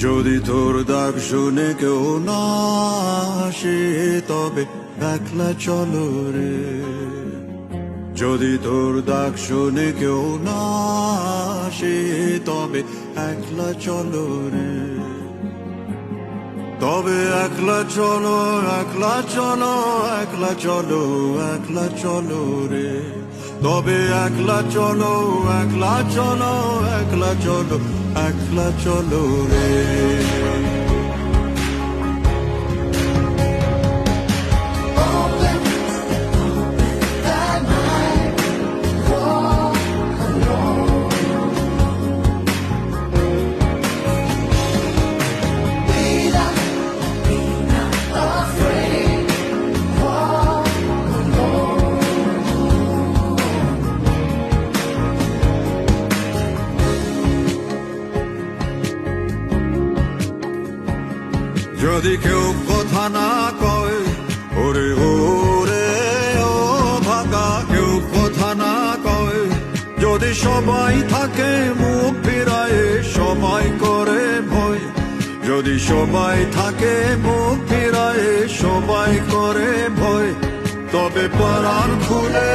যদি তোর ডাক শুনে কেউ না আসে তবে একলা চলো রে। যদি তোর ডাক শুনে কেউ না আসে তবে একলা চলো রে। তবে একলা চলো, একলা চলো, একলা চলো, একলা চলো রে। তবে একলা চলো, একলা চলো, একলা চলো, একলা চলো রে। যদি কেউ কথা না কয়, ওরে ওরে ও ভাগা, কেউ কথা না কয়। যদি সবাই থাকে মুখ ফিরায়, সবাই করে ভয়। যদি সবাই থাকে মুখ ফিরায়, সবাই করে ভয়। তবে পরাণ খুলে